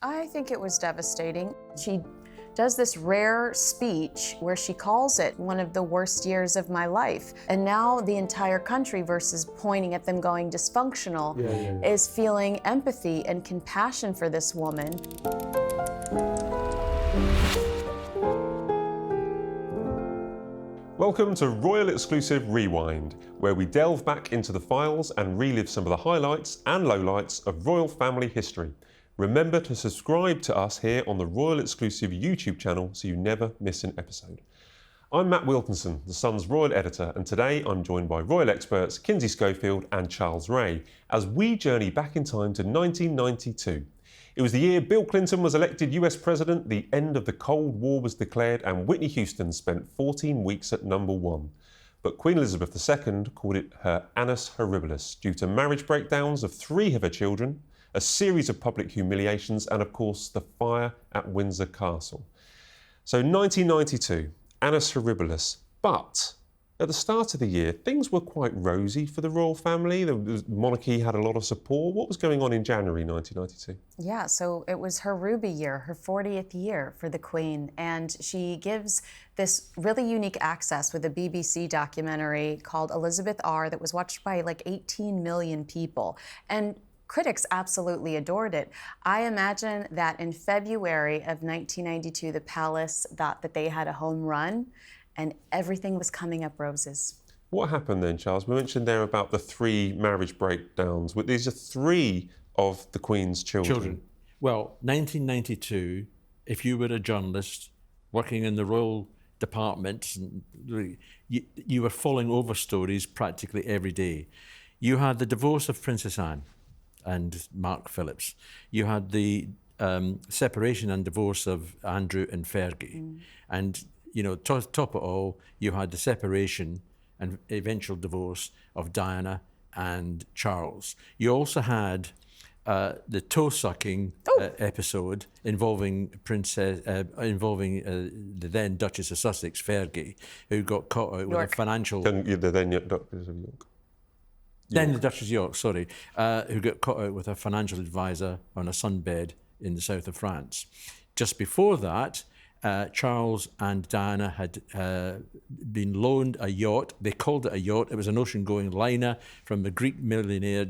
I think it was devastating. She does this rare speech where she calls it one of the worst years of my life. And now the entire country, versus pointing at them going dysfunctional, is feeling empathy and compassion for this woman. Welcome to Royal Exclusive Rewind, where we delve back into the files and relive some of the highlights and lowlights of royal family history. Remember to subscribe to us here on the Royal Exclusive YouTube channel so you never miss an episode. I'm Matt Wilkinson, the Sun's royal editor, and today I'm joined by royal experts Kinsey Schofield and Charles Ray as we journey back in time to 1992. It was the year Bill Clinton was elected US President, the end of the Cold War was declared, and Whitney Houston spent 14 weeks at #1. But Queen Elizabeth II called it her Annus Horribilis due to marriage breakdowns of 3 of her children, a series of public humiliations, and of course the fire at Windsor Castle. So 1992, Annus Horribilis, but at the start of the year, things were quite rosy for the royal family. The monarchy had a lot of support. What was going on in January 1992? Yeah, so it was her Ruby year, her 40th year for the Queen, and she gives this really unique access with a BBC documentary called Elizabeth R that was watched by like 18 million people. And critics absolutely adored it. I imagine that in February of 1992, the palace thought that they had a home run, and everything was coming up roses. What happened then, Charles? We mentioned there about the 3 marriage breakdowns. These are 3 of the Queen's children. Well, 1992, if you were a journalist working in the royal departments, you were falling over stories practically every day. You had the divorce of Princess Anne and Mark Phillips. You had the separation and divorce of Andrew and Fergie. And you know, top of all, you had the separation and eventual divorce of Diana and Charles. You also had the toe-sucking episode involving the then Duchess of Sussex, Fergie, who got caught out with a financial... The then Duchess of York. Then the Duchess of York, sorry, who got caught out with a financial advisor on a sunbed in the south of France. Just before that, Charles and Diana had been loaned a yacht. They called it a yacht. It was an ocean-going liner from the Greek billionaire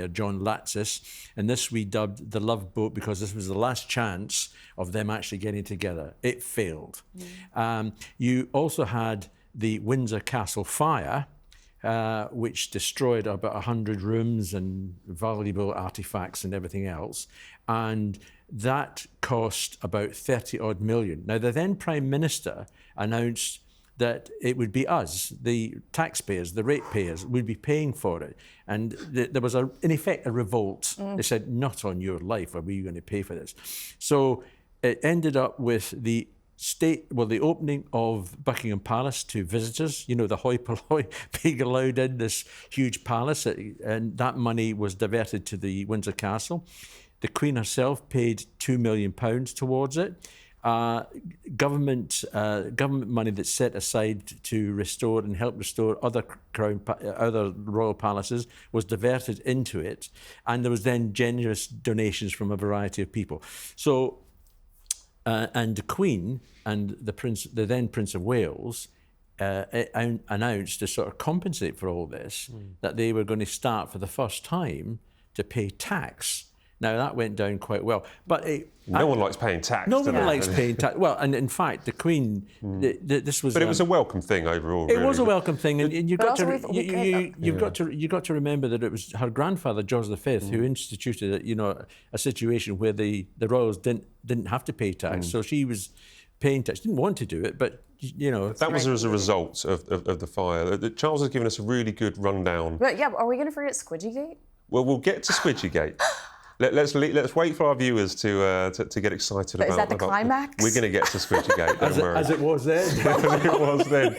John Latsis, and this we dubbed the Love Boat because this was the last chance of them actually getting together. It failed. You also had the Windsor Castle fire, which destroyed about 100 rooms and valuable artifacts and everything else, and that cost about 30-odd million. Now, the then Prime Minister announced that it would be us, the taxpayers, the ratepayers, would be paying for it. And there was, in effect, a revolt. They said, not on your life are we going to pay for this. So it ended up with the opening of Buckingham Palace to visitors, you know, the hoi polloi being allowed in this huge palace, and that money was diverted to the Windsor Castle. The Queen herself paid £2 million towards it. Government money that's set aside to restore and help restore other royal palaces was diverted into it, and there was then generous donations from a variety of people. So, and the Queen and the then Prince of Wales announced to sort of compensate for all this that they were going to start for the first time to pay tax. Now, that went down quite well. But no one likes paying tax. No one likes paying tax. Well, and in fact, the Queen, this was... But it was a welcome thing overall, It really. was a welcome thing, and you've got to remember that it was her grandfather, George V, who instituted, a situation where the royals didn't have to pay tax. So she was paying tax. Didn't want to do it, but, That was as a result of the fire. Charles has given us a really good rundown. But yeah, are we going to forget Squidgegate? Well, we'll get to Squidgegate. Let's wait for our viewers to get excited about. Is that the climax? We're going to get to Squidgegate. Don't worry. As it was then. It was then.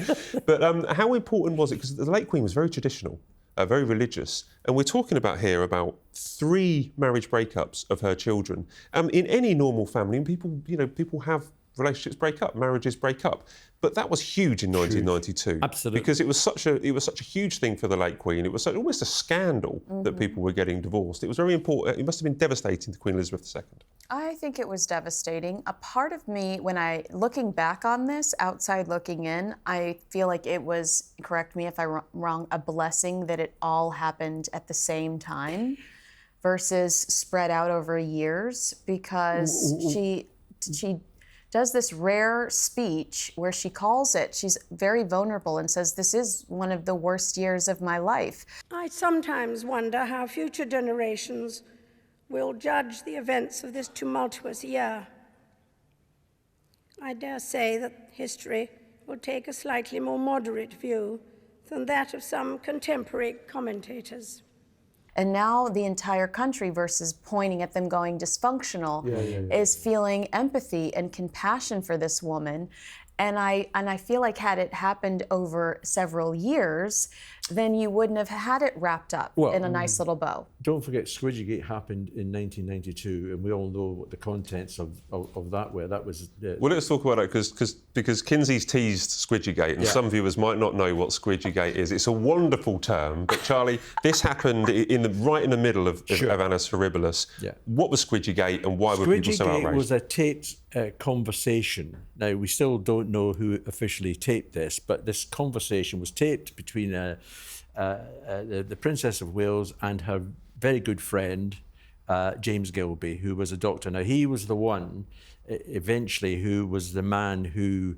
But how important was it? Because the late Queen was very traditional, very religious, and we're talking about here about 3 marriage breakups of her children. In any normal family, people have relationships break up, marriages break up. But that was huge in 1992. Absolutely. Because it was such a huge thing for the late Queen. It was almost a scandal that people were getting divorced. It was very important. It must have been devastating to Queen Elizabeth II. I think it was devastating. A part of me, looking back on this, outside looking in, I feel like it was, correct me if I'm wrong, a blessing that it all happened at the same time versus spread out over years, because she does this rare speech where she calls it, she's very vulnerable and says, this is one of the worst years of my life. I sometimes wonder how future generations will judge the events of this tumultuous year. I dare say that history will take a slightly more moderate view than that of some contemporary commentators. And now the entire country, versus pointing at them going dysfunctional, is feeling empathy and compassion for this woman. And I feel like had it happened over several years, then you wouldn't have had it wrapped up in a nice little bow. Don't forget, Squidgegate happened in 1992, and we all know what the contents of that were. That was... Well, let's talk about it, because Kinsey's teased Squidgegate, and some viewers might not know what Squidgegate is. It's a wonderful term, but Charlie, this happened right in the middle of Annus Horribilis. Yeah. What was Squidgegate, and why were people so outraged? Squidgegate was a taped conversation. Now, we still don't know who officially taped this, but this conversation was taped between the Princess of Wales and her very good friend, James Gilby, who was a doctor. Now, he was the one, eventually, who was the man who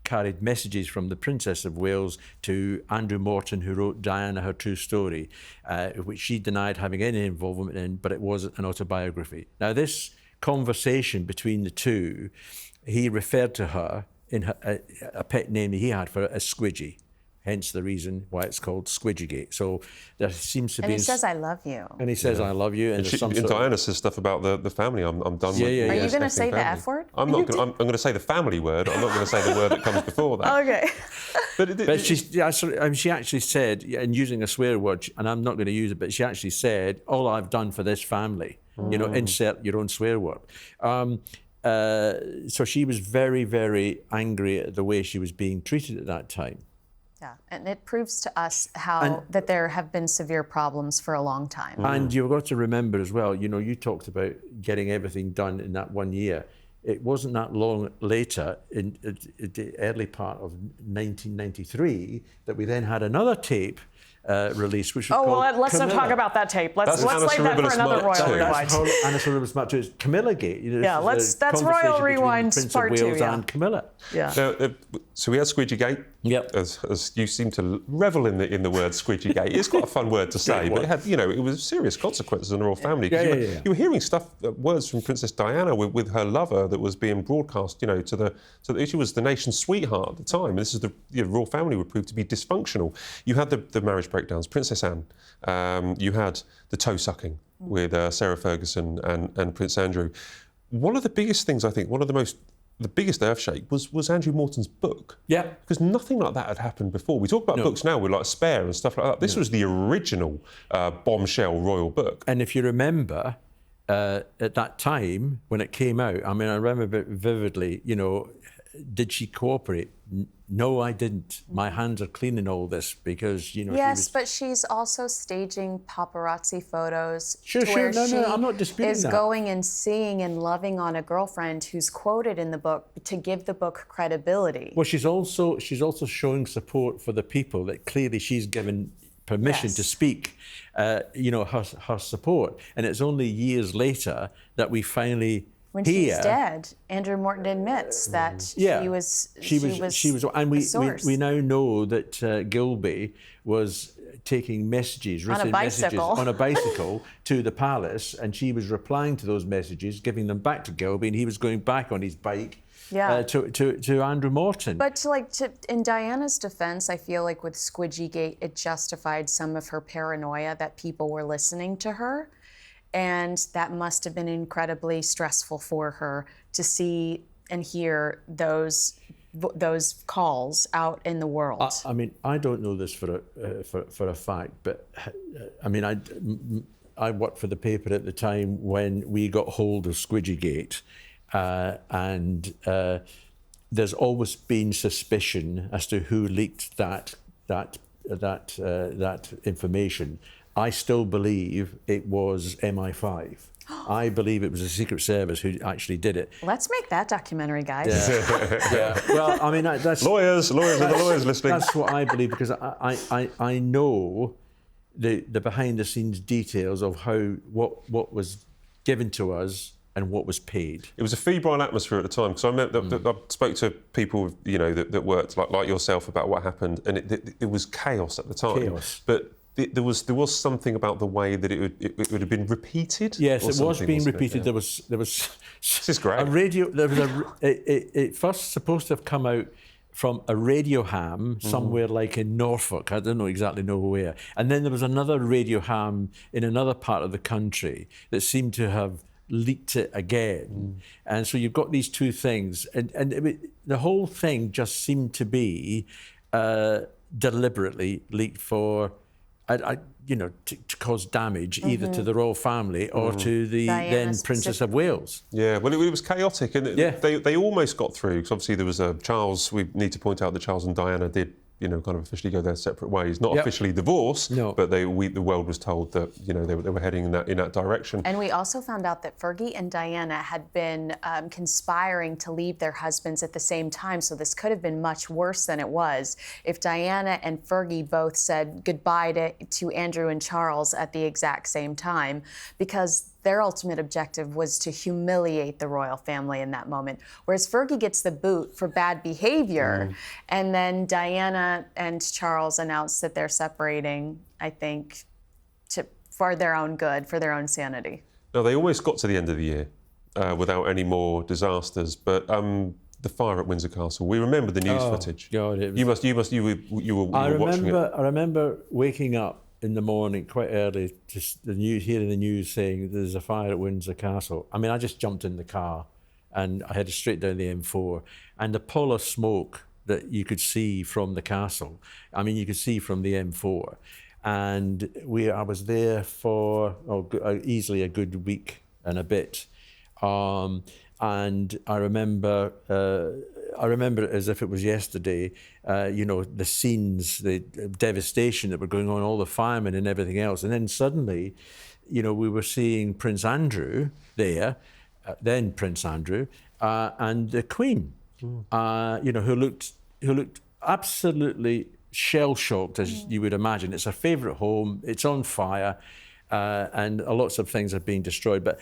carried messages from the Princess of Wales to Andrew Morton, who wrote Diana, Her True Story, which she denied having any involvement in, but it was an autobiography. Now, this conversation between the two, he referred to her in a pet name that he had for her as Squidgy. Hence the reason why it's called Squidgegate. So there seems to be... And he says, I love you. And he says, I love you. And, Diana says stuff about the family. I'm done with. Are you going to say the F word? I'm not. I'm going to say the family word. I'm not going to say the word that comes before that. Okay. But she actually said, and using a swear word, and I'm not going to use it, but she actually said, all I've done for this family, insert your own swear word. So she was very, very angry at the way she was being treated at that time. Yeah, and it proves to us that there have been severe problems for a long time. And you've got to remember as well, you talked about getting everything done in that 1 year. It wasn't that long later, in the early part of 1993, that we then had another tape release, which was called let's not talk about that tape. Let's save that for another Royal Rewind. Annus Horribilis Part 2 is Camilla-gate. That's Royal Rewind Part 2, and Camilla. Yeah. So we had Squidgegate. Yep. As you seem to revel in the word Squidgegate. It's quite a fun word to say, but it had, it was serious consequences on the royal family. You were hearing words from Princess Diana with her lover that was being broadcast, she was the nation's sweetheart at the time. And this is the royal family would prove to be dysfunctional. You had the marriage breakdowns, Princess Anne. You had the toe sucking with Sarah Ferguson and Prince Andrew. One of the biggest things, I think, the biggest earthshake was Andrew Morton's book. Yeah. Because nothing like that had happened before. We talk about books now with like Spare and stuff like that. This was the original bombshell royal book. And if you remember, at that time when it came out, I remember it vividly, did she cooperate? No, I didn't. My hands are clean in all this because, Yes, but she's also staging paparazzi photos. Sure, I'm not disputing that. Is going and seeing and loving on a girlfriend who's quoted in the book to give the book credibility. Well, she's also showing support for the people that clearly she's given permission to speak, her support. And it's only years later that we finally... When she's dead, Andrew Morton admits that she was and we now know that Gilby was taking messages, written messages on a bicycle to the palace, and she was replying to those messages, giving them back to Gilby, and he was going back on his bike to Andrew Morton. But in Diana's defense, I feel like with Squidgegate, it justified some of her paranoia that people were listening to her. And that must have been incredibly stressful for her to see and hear those calls out in the world. I don't know this for a fact, but I worked for the paper at the time when we got hold of Squidgegate, and there's always been suspicion as to who leaked that information. I still believe it was MI5. I believe it was the Secret Service who actually did it. Let's make that documentary, guys. Yeah. Well, I mean, that's Lawyers and the lawyers listening. That's what I believe, because I know the behind-the-scenes details of what was given to us and what was paid. It was a febrile atmosphere at the time, because I remember that I spoke to people, that worked like yourself about what happened, and it was chaos at the time. Chaos. But there was something about the way that it would have been repeated. Yes, it was being repeated. Yeah. There was This is great. a radio. There was it first supposed to have come out from a radio ham somewhere like in Norfolk. I don't exactly know where. And then there was another radio ham in another part of the country that seemed to have leaked it again. And so you've got these two things, and the whole thing just seemed to be deliberately leaked for, to cause damage either to the royal family or to the Diana then Princess of Wales. Yeah, well, it was chaotic, and they almost got through, because obviously there was Charles. We need to point out that Charles and Diana did, kind of officially go their separate ways. Not officially divorced, but the world was told that they were heading in that direction. And we also found out that Fergie and Diana had been conspiring to leave their husbands at the same time. So this could have been much worse than it was if Diana and Fergie both said goodbye to Andrew and Charles at the exact same time, because their ultimate objective was to humiliate the royal family in that moment. Whereas Fergie gets the boot for bad behavior, and then Diana and Charles announce that they're separating, I think, for their own good, for their own sanity. No, they almost got to the end of the year without any more disasters, but the fire at Windsor Castle, we remember the news footage. God, it was... You were watching it. I remember waking up in the morning quite early, just hearing the news saying there's a fire at Windsor Castle. I mean, I just jumped in the car and I headed straight down the M4, and the pull of smoke that you could see from the castle, I mean, you could see from the M4. And I was there for easily a good week and a bit. And I remember it as if it was yesterday, the scenes, the devastation that were going on, all the firemen and everything else. And then suddenly, we were seeing Prince Andrew there, then Prince Andrew, and the Queen, who looked absolutely shell-shocked, as you would imagine. It's her favourite home, it's on fire, and lots of things are being destroyed. But,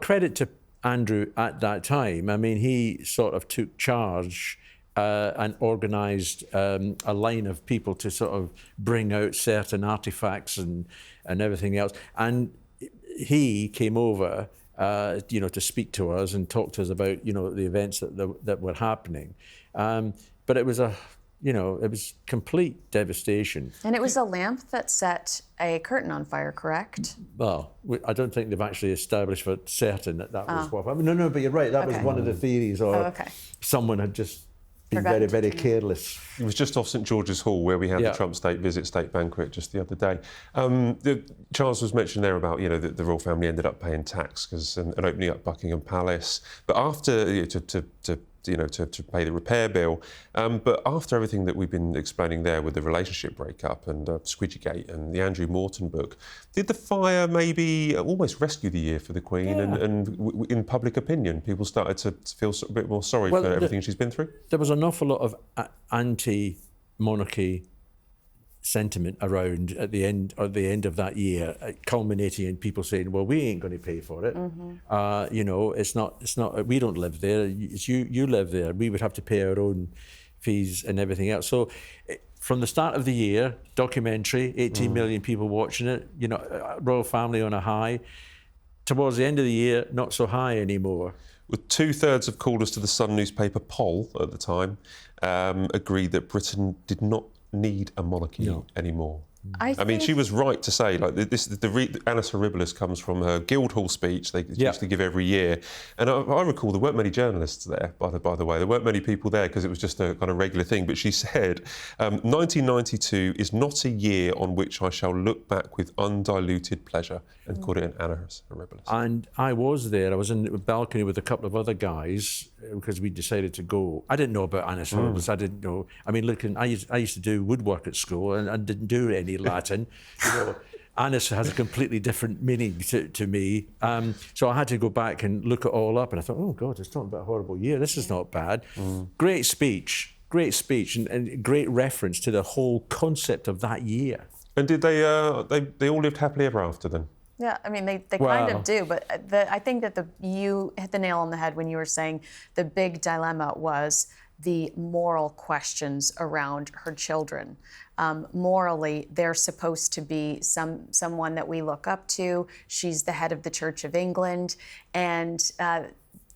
credit to Andrew at that time. I mean, he sort of took charge and organised a line of people to sort of bring out certain artefacts and everything else. And he came over, to speak to us and talk to us about, the events that were happening. But it was it was complete devastation. And it was a lamp that set a curtain on fire, correct? Well, I don't think they've actually established for certain that was what happened. No, but you're right. That was one of the theories. Or someone had just been very, very careless. It was just off St George's Hall where we had the Trump state banquet just the other day. Charles was mentioned there about the royal family ended up paying tax and opening up Buckingham Palace, but after to pay the repair bill. But after everything that we've been explaining there with the relationship breakup and Squidgegate and the Andrew Morton book, did the fire maybe almost rescue the year for the Queen? And in public opinion, people started to feel a bit more sorry for everything she's been through? There was an awful lot of anti-monarchy sentiment around at the end of that year, culminating in people saying, "Well, we ain't going to pay for it. It's not. We don't live there. It's you live there. We would have to pay our own fees and everything else." So, from the start of the year, documentary, 18 million people watching it. Royal family on a high. Towards the end of the year, not so high anymore. With 2/3 of callers to the Sun newspaper poll at the time agreed that Britain did not need a monarchy anymore. I mean, she was right to say, like, Annus Horribilis comes from her Guildhall speech they used to give every year. And I recall there weren't many journalists there, by the way. There weren't many people there because it was just a kind of regular thing. But she said, 1992 is not a year on which I shall look back with undiluted pleasure, and called it an Annus Horribilis. And I was there. I was in the balcony with a couple of other guys because we decided to go. I didn't know about Annus Horribilis. I didn't know. I mean, look, I used to do woodwork at school and I didn't do any Latin. You know, Annus has a completely different meaning to me. So I had to go back and look it all up. And I thought, oh, God, it's talking about a horrible year. This is not bad. Great speech, and great reference to the whole concept of that year. And did they all lived happily ever after then? Yeah, I mean, they kind of do, but I think that you hit the nail on the head when you were saying the big dilemma was the moral questions around her children. Morally, they're supposed to be someone that we look up to. She's the head of the Church of England, and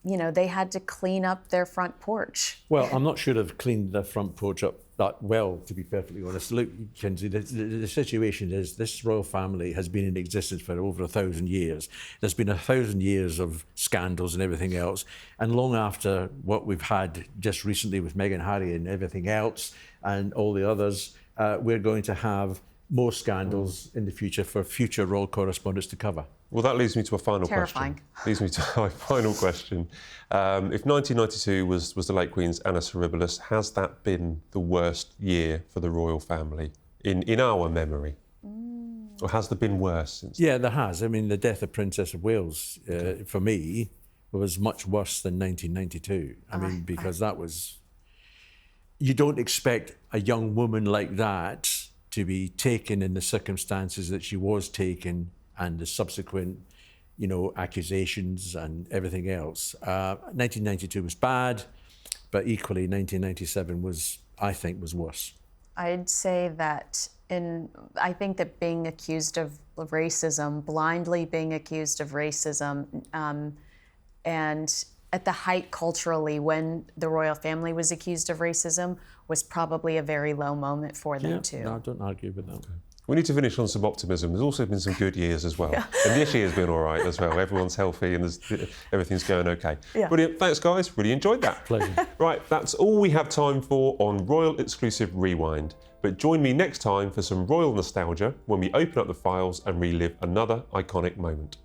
they had to clean up their front porch. Well, I'm not sure they've cleaned their front porch up that well, to be perfectly honest. Look, Kinsey, the situation is this royal family has been in existence for over 1,000 years. There's been 1,000 years of scandals and everything else. And long after what we've had just recently with Meghan, Harry and everything else and all the others, we're going to have more scandals in the future for future royal correspondents to cover. Well, that leads me to a final question. Leads me to my final question. If 1992 was the late Queen's Annus Horribilis, has that been the worst year for the royal family in our memory? Or has there been worse since? Yeah, there has. I mean, the death of Princess of Wales, for me, was much worse than 1992. I mean, because that was... You don't expect a young woman like that to be taken in the circumstances that she was taken and the subsequent, accusations and everything else. 1992 was bad, but equally 1997 I think was worse. I'd say that I think that being accused of racism, blindly being accused of racism, and at the height culturally when the royal family was accused of racism was probably a very low moment for them too. No, I don't argue with that. Okay. We need to finish on some optimism. There's also been some good years as well. And this year's been all right as well. Everyone's healthy and everything's going okay. Yeah. Brilliant. Thanks, guys. Really enjoyed that. Pleasure. Right, that's all we have time for on Royal Exclusive Rewind. But join me next time for some royal nostalgia when we open up the files and relive another iconic moment.